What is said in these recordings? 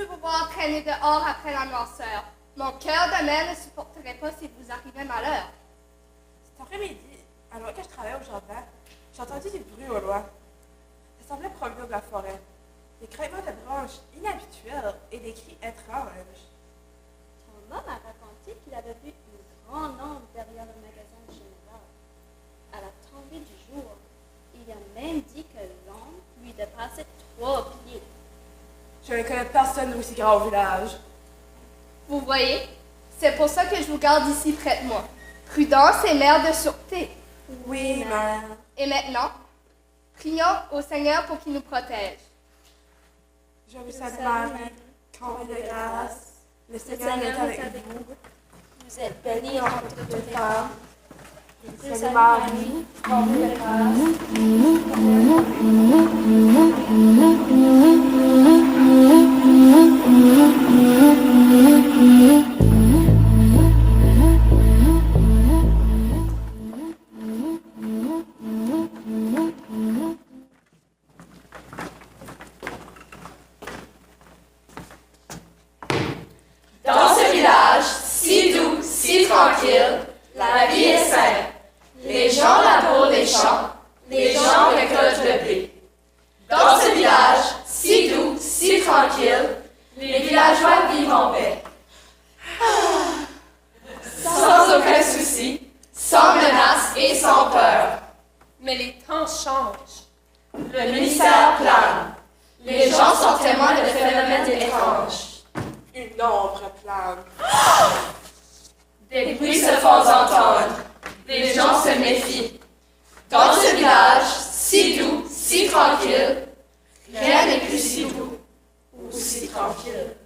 plus vous voir traîner dehors après la noirceur. Mon cœur de mère ne supporterait pas s'il vous arrivait malheur. Cet après-midi, alors que je travaillais au jardin, j'ai entendu des bruits au loin. Ça semblait provenir de la forêt. Des craquements de branches inhabituels et des cris étranges. Ton homme a raconté qu'il avait vu une grande ombre derrière le magasin général. À la tombée du jour, il a même dit que l'ombre lui dépassait 3 pieds. Je ne connais personne d'aussi grand au village. Vous voyez, c'est pour ça que je vous garde ici près de moi. Prudence et mère de sûreté. Oui, mère. Et maintenant, prions au Seigneur pour qu'il nous protège. Je vous salue, Marie, comblée de grâce. Le Seigneur est avec vous. Vous êtes bénie entre toutes les femmes. Je vous salue, Marie, comblée de grâce. Dans ce village, si doux, si tranquille, la vie est simple. Les gens labourent les champs, les gens récoltent le blé. Dans ce village, si doux, si tranquille, les villageois vivent en paix. Sans aucun souci, sans menace et sans peur. Mais les temps changent. Le ministère plane. Les gens sont témoins de phénomènes étranges. Une ombre plane. Des bruits se font entendre. Les gens se méfient. Dans ce village, si doux, si tranquille, rien n'est plus si doux ou si tranquille.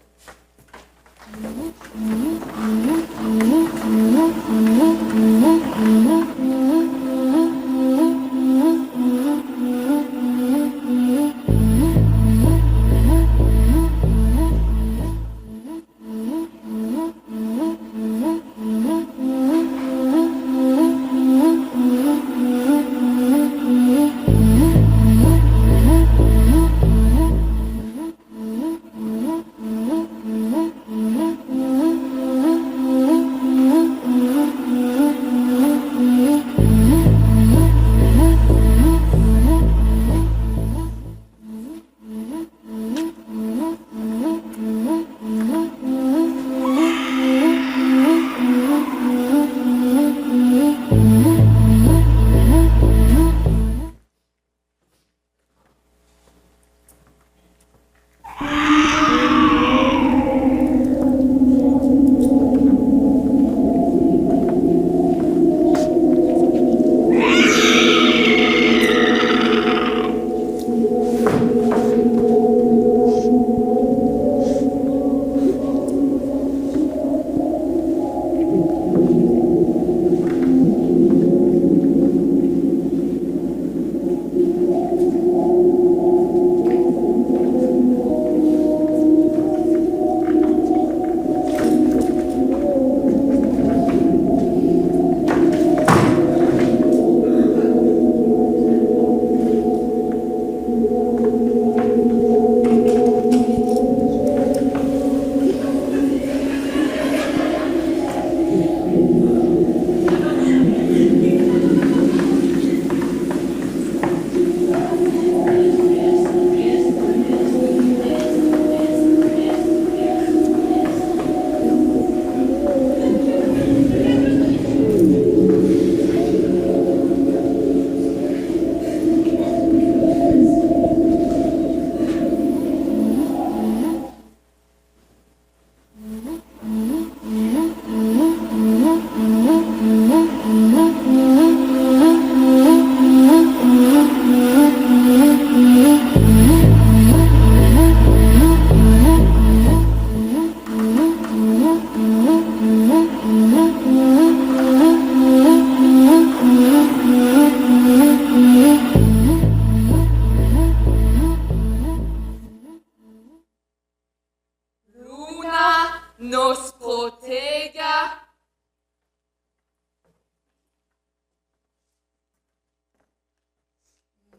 nos protega.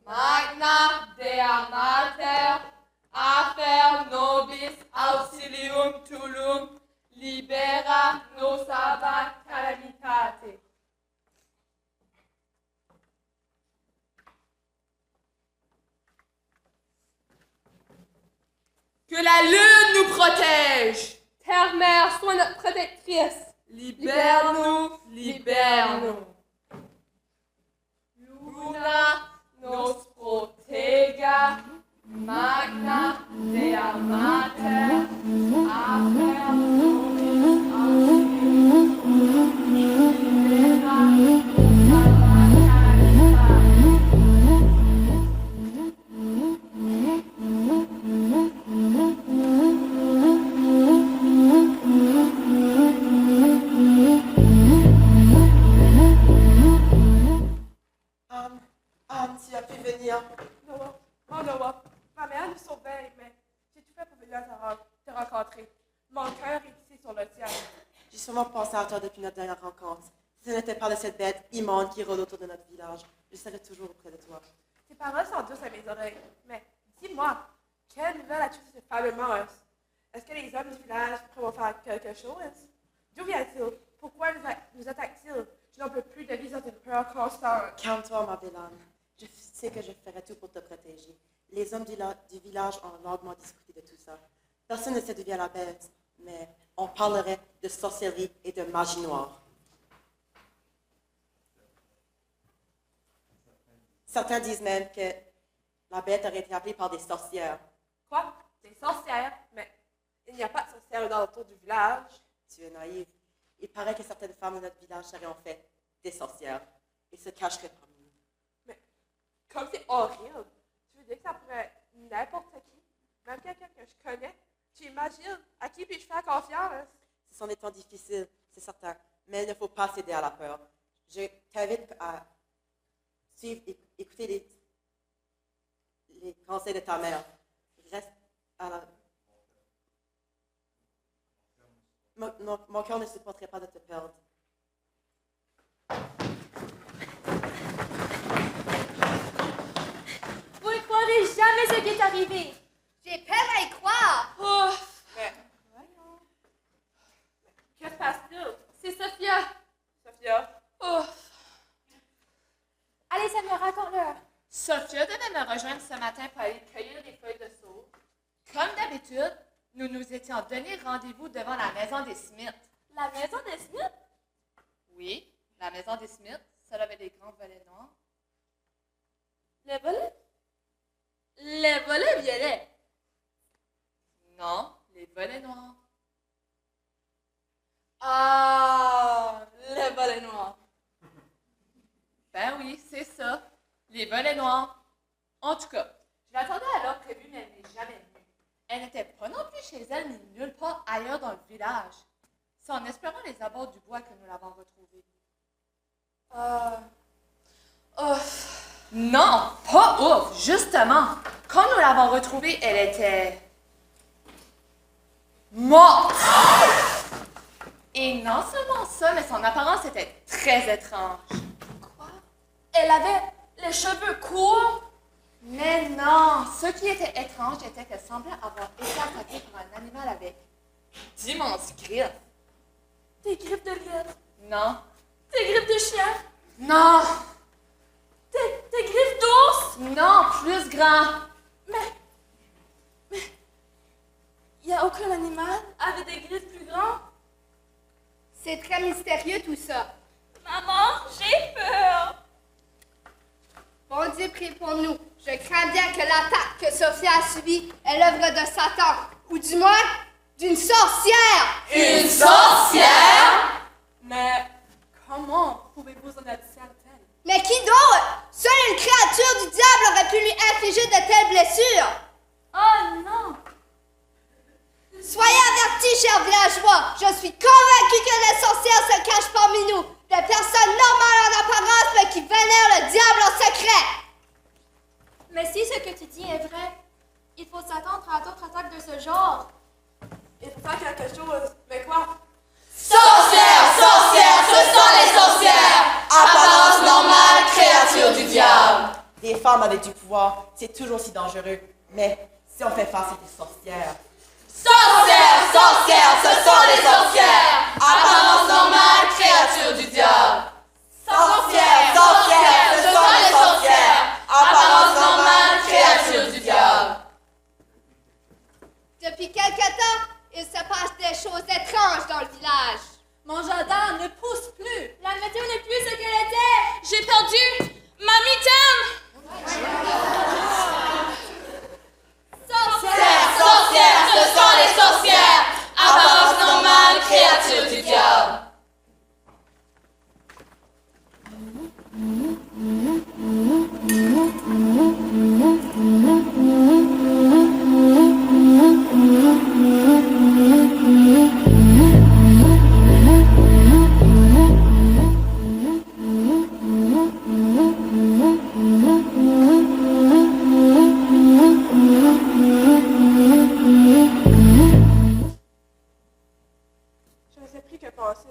Magna Dea Mater, afer nobis auxilium tuum, libera nos abba calamitate. Que la lune nous protège. Terre-mère, sois notre protectrice. Libère-nous, libère-nous. Luna nos protega, magna Dea Mater, aper nobis auxilium, libera nos abba calamitate. Tu as pu venir. Noah, oh Noah, ma mère nous surveille, mais j'ai tout fait pour venir te rencontrer. Mon cœur est ici sur le tien. J'ai sûrement pensé à toi depuis notre dernière rencontre. Si ce n'était pas de cette bête immonde qui rôde autour de notre village, je serais toujours auprès de toi. Tes paroles sont douces à mes oreilles, mais dis-moi, quelle nouvelle as-tu de ce fameux monstre? Est-ce que les hommes du village pourront faire quelque chose? D'où vient-il? Pourquoi nous attaque-t-il? Je n'en peux plus de vivre dans une peur constante. Calme-toi, ma belle âme. Je sais que je ferai tout pour te protéger. Les hommes du village ont longuement discuté de tout ça. Personne ne sait d'où vient la bête, mais on parlerait de sorcellerie et de magie noire. Certains disent même que la bête aurait été appelée par des sorcières. Quoi? Des sorcières? Mais il n'y a pas de sorcières dans l'entour du village. Tu es naïve. Il paraît que certaines femmes de notre village seraient en fait des sorcières et se cacheraient parmi nous. Mais comme c'est horrible, tu veux dire que ça pourrait être n'importe qui, même quelqu'un que je connais? Tu imagines à qui puis-je faire confiance? Ce sont des temps difficiles, c'est certain, mais il ne faut pas céder à la peur. Je t'invite à suivre et écouter les conseils de ta mère. Reste à la... Mon cœur ne supporterait pas de te perdre. Vous ne croirez jamais ce qui est arrivé. J'ai peur à y croire. Mais, voyons. Que se passe-t-il? C'est Sophia. Sophia? Allez, Samuel, raconte-leur. Sophia devait me rejoindre ce matin pour aller cueillir des feuilles de sauge. Comme d'habitude, nous nous étions donné rendez-vous devant la maison des Smiths. La maison des Smiths? Oui, la maison des Smiths, celle avait des grands volets noirs. Les volets? Les volets violets. Non, les volets noirs. Ah, les volets noirs. Ben oui, c'est ça, les volets noirs. En tout cas, je l'attendais à l'heure prévue, mais elle n'est jamais venue. Elle n'était pas non plus chez elle ni nulle part ailleurs dans le village. C'est en espérant les abords du bois que nous l'avons retrouvée. Non, pas ouf, justement. Quand nous l'avons retrouvée, elle était morte. Et non seulement ça, mais son apparence était très étrange. Quoi? Elle avait les cheveux courts? Mais non, ce qui était étrange était qu'elle semblait avoir été attaquée par un animal avec d'immenses griffes. Des griffes de lièvre? Non, Des griffes de chien? non, Des griffes d'ours? non, plus grand. Mais, il n'y a aucun animal avec des griffes plus grandes? C'est très mystérieux tout ça. Maman, j'ai peur. Bon Dieu, prie pour nous. Je crains bien que l'attaque que Sophia a subie est l'œuvre de Satan, ou du moins d'une sorcière. Une sorcière? Mais comment pouvez-vous en être certaine? Mais qui d'autre? Seule une créature du diable aurait pu lui infliger de telles blessures. Oh non! Soyez avertis, chers villageois. Je suis convaincue que les sorcières se cachent parmi nous. Des personnes normales en apparence, mais qui vénèrent le diable en secret. Mais si ce que tu dis est vrai, il faut s'attendre à d'autres attaques de ce genre. Il faut faire quelque chose. Mais quoi? Sorcière, sorcière, ce sont les sorcières! Apparence normale, créature du diable! Des femmes avec du pouvoir, c'est toujours si dangereux. Mais si on fait face à des sorcières, Sorcières, sorcières, ce sont les sorcières! Apparence normale, créatures du diable! Sorcières, sorcières, ce sont les sorcières! Apparence normale, créatures du diable! Depuis quelque temps, il se passe des choses étranges dans le village. Mon jardin ne pousse plus. La météo n'est plus ce qu'elle était. J'ai perdu ma mitaine. Sorcières, sorcières, ce sont les sorcières! Apparence normale, créatures du diable! Je ne sais plus que penser.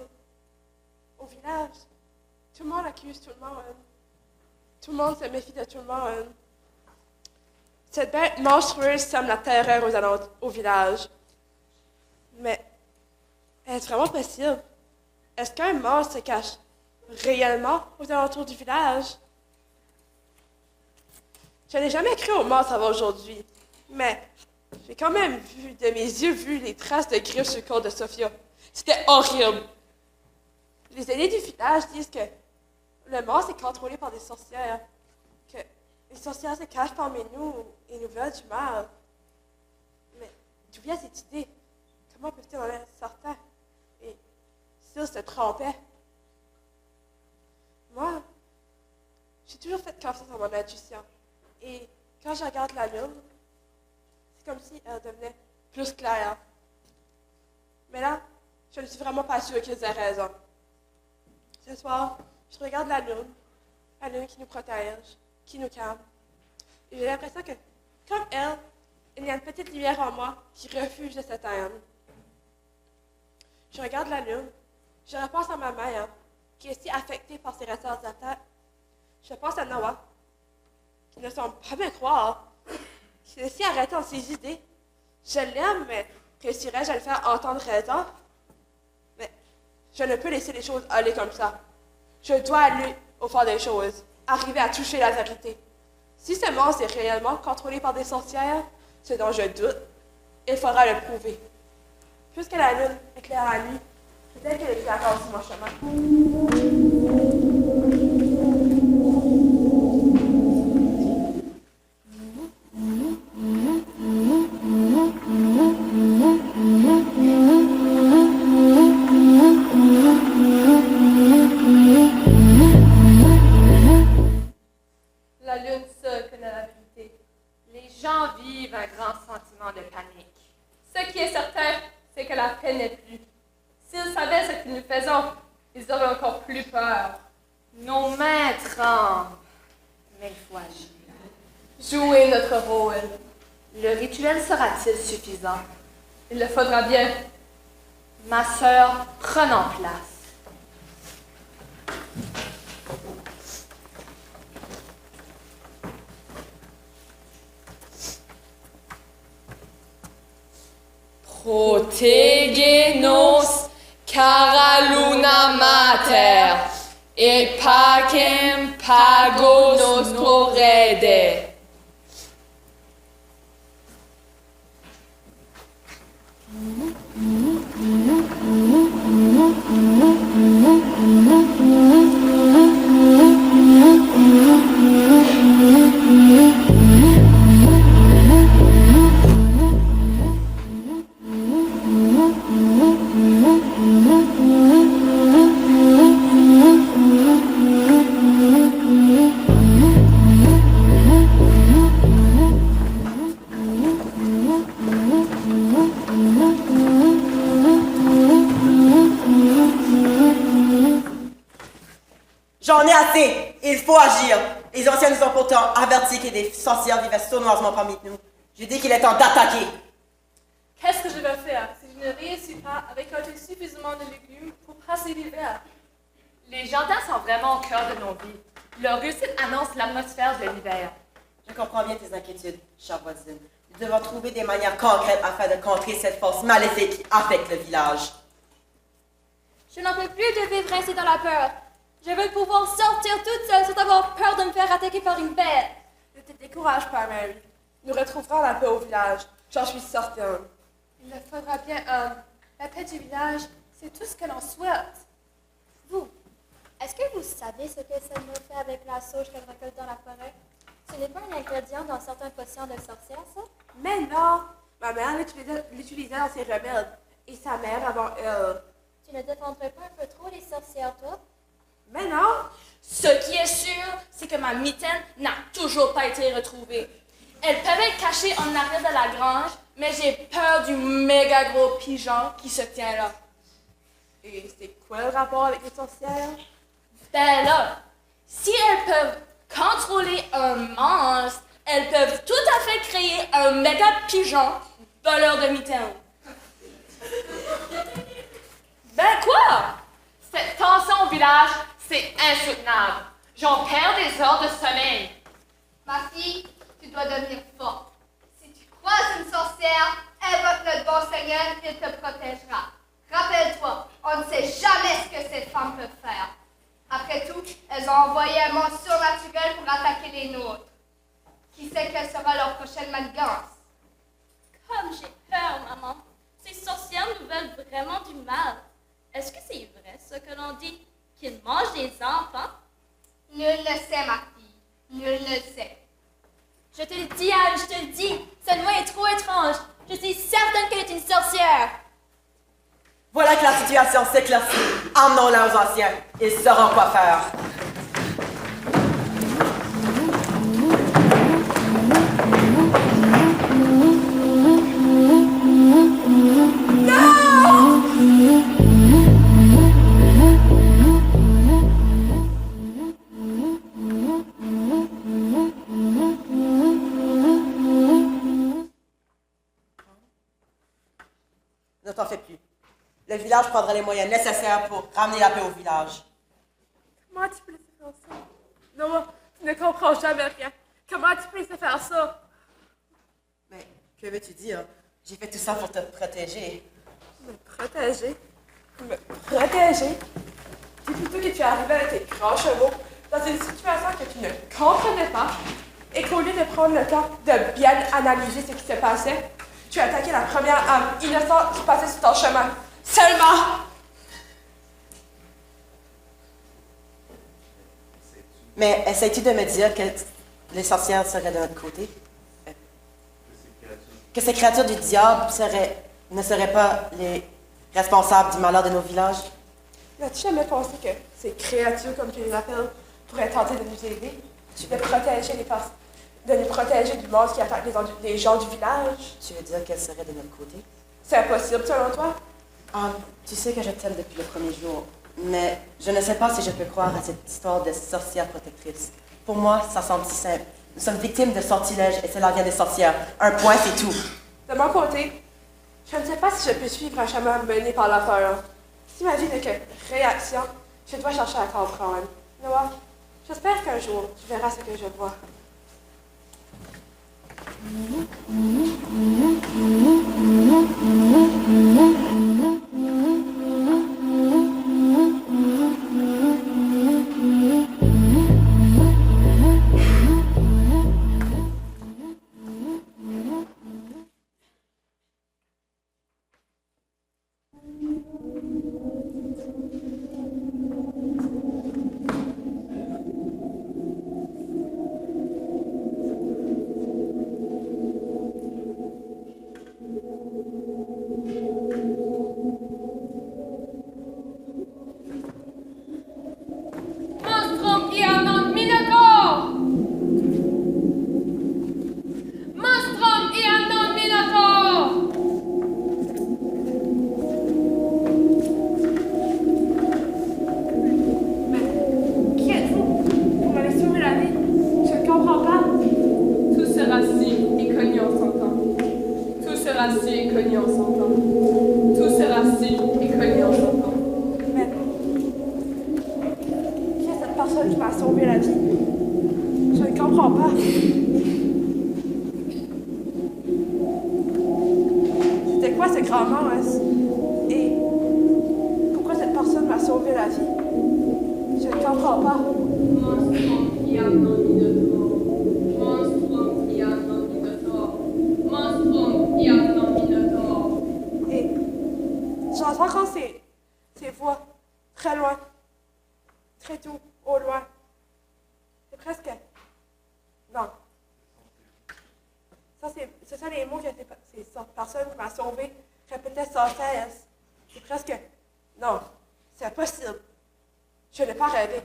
Au village, tout le monde accuse tout le monde. Tout le monde se méfie de tout le monde. Cette bête monstrueuse sème la terreur au village. Mais est-ce vraiment possible? Est-ce qu'un monstre se cache réellement aux alentours du village? Je n'ai jamais cru au monstre avant aujourd'hui, mais j'ai quand même vu, de mes yeux, les traces de griffes sur le corps de Sophia. C'était horrible. Les aînés du village disent que le monstre est contrôlé par des sorcières, que les sorcières se cachent parmi nous et nous veulent du mal. Mais d'où vient cette idée? Comment peuvent-ils en être certains? Et s'ils se trompaient? Moi, j'ai toujours fait confiance en mon intuition. Et quand je regarde la lune, c'est comme si elle devenait plus claire. Mais là, je ne suis vraiment pas sûre qu'ils aient raison. Ce soir, je regarde la lune qui nous protège, qui nous calme. Et j'ai l'impression que, comme elle, il y a une petite lumière en moi qui refuse de s'éteindre. Je regarde la lune, je repense à ma mère, qui est si affectée par ses ressorts d'attaque. Je pense à Noah, qui ne semble pas me croire, qui est si arrêté dans ses idées. Je l'aime, mais réussirais-je à le faire entendre raison? Mais je ne peux laisser les choses aller comme ça. Je dois aller au fond des choses, arriver à toucher la vérité. Si ce monstre est réellement contrôlé par des sorcières, ce dont je doute, il faudra le prouver. Puisque la lune éclaire la nuit, peut-être qu'elle éclairera aussi mon chemin. La lune seule connaît la vérité. Les gens vivent un grand sentiment de panique. Ce qui est certain, c'est que la paix n'est plus. S'ils savaient ce que nous faisons, ils auraient encore plus peur. Nos mains tremblent, mais il faut agir. Jouer notre rôle. Le rituel sera-t-il suffisant? Il le faudra bien. Ma sœur, prenons place. Protegenos cara luna mater, et pacem pagos nostro rede. J'en ai assez! Il faut agir! Les anciens nous ont pourtant avertis que des sorcières vivaient sournoisement parmi nous. J'ai dit qu'il est temps d'attaquer! Qu'est-ce que je vais faire si je ne réussis pas à récolter suffisamment de légumes pour passer l'hiver? Les jardins sont vraiment au cœur de nos vies. Leur réussite annonce l'atmosphère de l'hiver. Je comprends bien tes inquiétudes, chère voisine. Nous devons trouver des manières concrètes afin de contrer cette force maléfique qui affecte le village. Je n'en peux plus de vivre ainsi dans la peur. Je veux pouvoir sortir toute seule sans avoir peur de me faire attaquer par une bête. Ne te décourage pas, Mary. Nous retrouverons la paix au village. J'en suis certaine. Il le faudra bien, homme. La paix du village, c'est tout ce que l'on souhaite. Vous, est-ce que vous savez ce que cette me fait avec la sauge qu'elle récolte dans la forêt? Ce n'est pas un ingrédient dans certaines potions de sorcières, ça? Mais non! Ma mère l'utilisait dans ses remèdes. Et sa mère avant elle. Tu ne défendrais pas un peu trop les sorcières, toi? Mais non! Ce qui est sûr, c'est que ma mitaine n'a toujours pas été retrouvée. Elle peuvent être cachée en arrière de la grange, mais j'ai peur du méga gros pigeon qui se tient là. Et c'est quoi le rapport avec les sorcières? Ben là, si elles peuvent contrôler un monstre, elles peuvent tout à fait créer un méga pigeon voleur de mitaine. Ben quoi? Cette tension au village, c'est insoutenable. J'en perds des heures de sommeil. Ma fille, tu dois devenir forte. Si tu croises une sorcière, invoque notre bon Seigneur, il te protégera. Rappelle-toi, on ne sait jamais ce que ces femmes peuvent faire. Après tout, elles ont envoyé un monstre surnaturel pour attaquer les nôtres. Qui sait quelle sera leur prochaine manigance? Comme j'ai peur, maman. Ces sorcières nous veulent vraiment du mal. Est-ce que c'est vrai ce que l'on dit, qu'ils mangent des enfants? Nul ne sait, ma fille. Nul ne sait. Je te le dis, Anne, je te le dis. Cette voix est trop étrange. Je suis certaine qu'elle est une sorcière. Voilà que la situation s'éclaircit. Emmenons-la aux anciens. Ils sauront quoi faire. Ne t'en fais plus. Le village prendra les moyens nécessaires pour ramener la paix au village. Comment tu peux laisser faire ça? Non, tu ne comprends jamais rien. Comment tu peux laisser faire ça? Mais que veux-tu dire? J'ai fait tout ça pour te protéger. Me protéger? Me protéger? Dis plutôt que tu es arrivé avec tes grands chevaux dans une situation que tu ne comprenais pas et qu'au lieu de prendre le temps de bien analyser ce qui se passait, tu as attaqué la première âme innocente qui passait sur ton chemin. Seulement! Mais essaies-tu de me dire que les sorcières seraient de notre côté? Que ces créatures du diable ne seraient pas les responsables du malheur de nos villages? N'as-tu jamais pensé que ces créatures, comme tu les appelles, pourraient tenter de nous aider? De nous protéger du monstre qui attaque les gens du village? Tu veux dire qu'elles seraient de notre côté? C'est impossible selon toi? Ah, tu sais que je t'aime depuis le premier jour, mais je ne sais pas si je peux croire à cette histoire de sorcière protectrice. Pour moi, ça semble si simple. Nous sommes victimes de sortilèges et cela vient des sorcières. Un point, c'est tout. De mon côté, je ne sais pas si je peux suivre un chemin mené par la peur. Si ma vie n'est que réaction, je dois chercher à comprendre. Noah, j'espère qu'un jour, tu verras ce que je vois. Monstrum Ianon Minotaur! Monstrum Ianon Minotaur! Qui êtes-vous? Vous m'avez sauvé la vie. Je ne comprends pas. Tout sera si inconnu en son temps. Tout sera si inconnu en son temps. Tout sera si inconnu en son temps. Mais qui est cette personne qui m'a sauvé la vie? Je ne comprends pas. ce grand monstre? Et pourquoi cette personne m'a sauvé la vie? Je ne comprends pas. Monstrum fiat non minutor. Monstrum fiat non minutor. Monstrum fiat non minutor. Et j'entends encore ces voix, très loin, très doux, au loin. C'est presque... Non. Ça, c'est ça les mots que cette personne qui m'a sauvé répétait sans cesse. C'est presque... Non, c'est impossible. Je n'ai pas rêvé.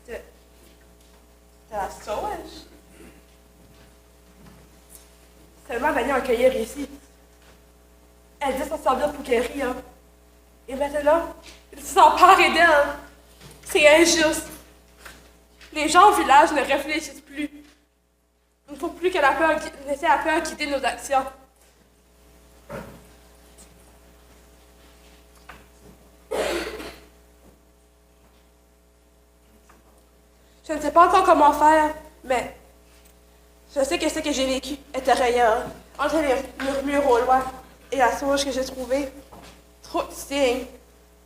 De la sauge? Seulement venue en cueillir ici. Elle dit s'en servir pour guérir. Et maintenant, il s'empare d'elle. C'est injuste. Les gens au village ne réfléchissent plus. Il ne faut plus que laisser la peur guider nos actions. Je ne sais pas encore comment faire, mais je sais que ce que j'ai vécu était réel. Entre les murmures au loin et la sauge que j'ai trouvée, trop de signes,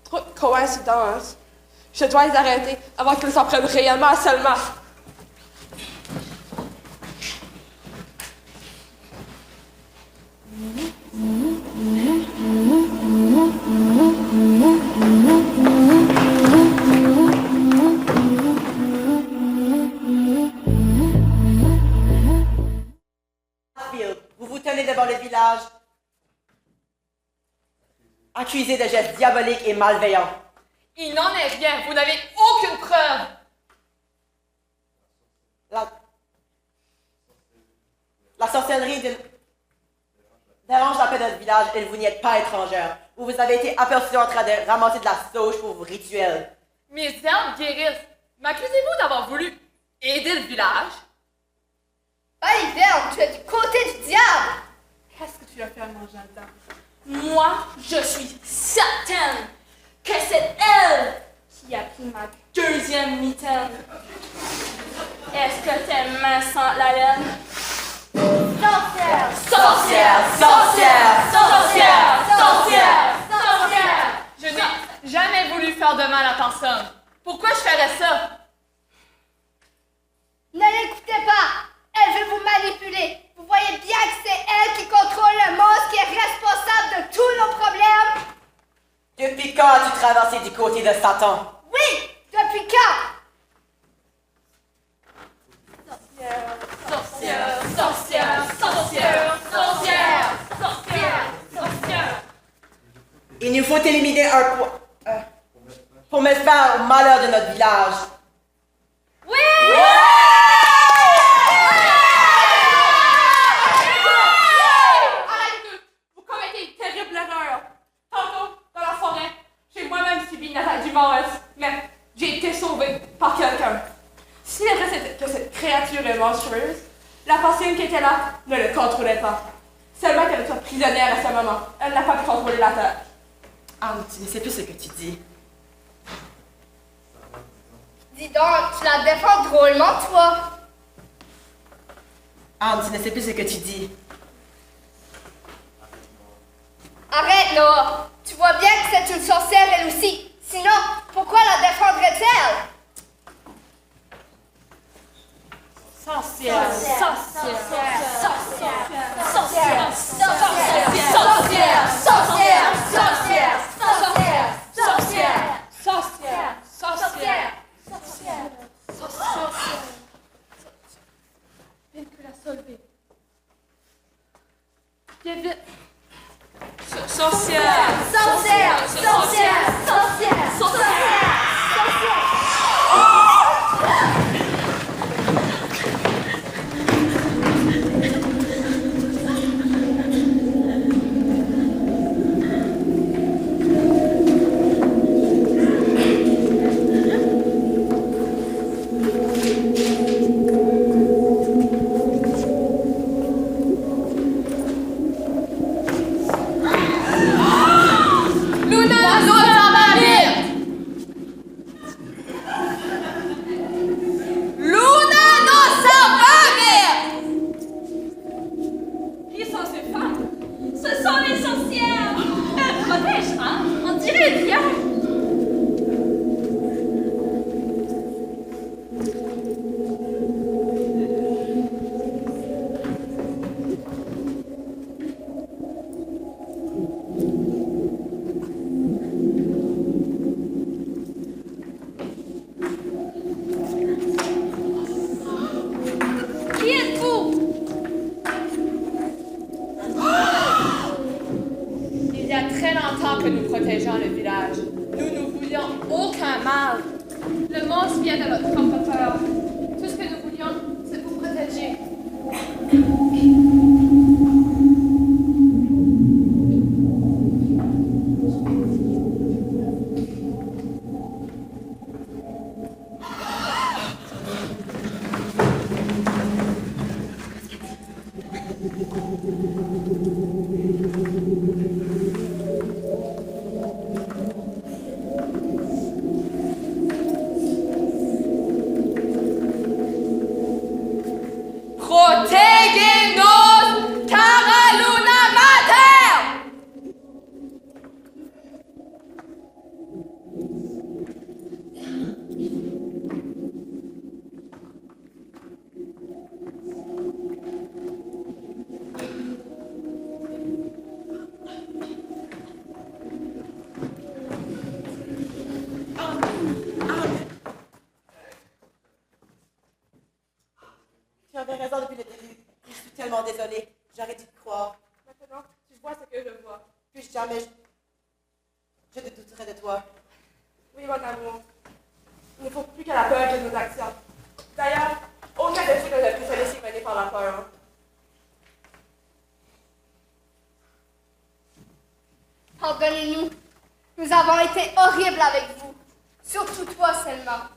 trop de coïncidences. Je dois les arrêter avant qu'ils s'en prennent réellement seulement. Vous vous tenez devant le village, accusé de gestes diaboliques et malveillants. Il n'en est rien. Vous n'avez aucune preuve. La sorcellerie dérange la paix de notre village et vous n'y êtes pas étrangère. Vous avez été aperçus en train de ramasser de la sauge pour vos rituels. Mes herbes guérissent. M'accusez-vous d'avoir voulu aider le village? Oliverne, tu es du côté du diable! Qu'est-ce que tu as fait à manger là-dedans? Moi, je suis certaine que c'est elle qui a pris ma deuxième mitaine. Est-ce que tes mains sentent la laine? Sorcière! Sorcière! Sorcière! Sorcière! Sorcière! Sorcière! Je n'ai jamais voulu faire de mal à personne. Pourquoi je ferais ça? Ne l'écoutez pas! Elle veut vous manipuler. Vous voyez bien que c'est elle qui contrôle le monstre, qui est responsable de tous nos problèmes. Depuis quand as-tu traversé du côté de Satan? Oui, depuis quand? Sorcière, Sorcière! Sorcière! Sorcière! Sorcière! Sorcière! Sorcière! Il nous faut éliminer un pour mettre fin au malheur de notre village. Oui! vous commettez une terrible erreur. Tantôt, dans la forêt, j'ai moi-même subi une attaque du monstre, mais j'ai été sauvée par quelqu'un. S'il est vrai que cette créature est monstrueuse, la personne qui était là ne le contrôlait pas. Seulement qu'elle soit prisonnière à ce moment. Elle n'a pas pu contrôler la terre. Anne, tu ne sais plus ce que tu dis. Dis donc, tu la défends drôlement, toi. Anne, tu ne sais plus ce que tu dis. Arrête, Noah. Tu vois bien que c'est une sorcière, elle aussi. Sinon, pourquoi la défendrait-elle? Sorcière! Sorcière! Sorcière! Sorcière! Sorcière! Sorcière! Sorcière! Sorcière! Sorcière! Sorcière! Sorcière! Sorcière! Viens que la solver. Viens vite. Sorcière! Sorcière! Sorcière! Sorcière! Sorcière! Sorcière! inquiète à votre propre peur. Tout ce que nous voulions, c'est vous protéger. Protegenos cara luna mater! Tu avais raison depuis le début. Je suis tellement désolée. J'aurais dû te croire. Maintenant, tu vois ce que je vois. Plus jamais je ne douterai de toi. Oui, mon amour. Il ne faut plus qu'à la peur de nos actions. D'ailleurs, aucun de ceux que je pu se laisser mener par la peur. Pardonnez-nous. Nous avons été horribles avec vous. Surtout toi seulement.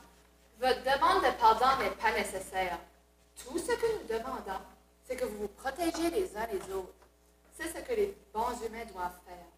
Votre demande de pardon n'est pas nécessaire. Tout ce que nous demandons, c'est que vous vous protégiez les uns les autres. C'est ce que les bons humains doivent faire.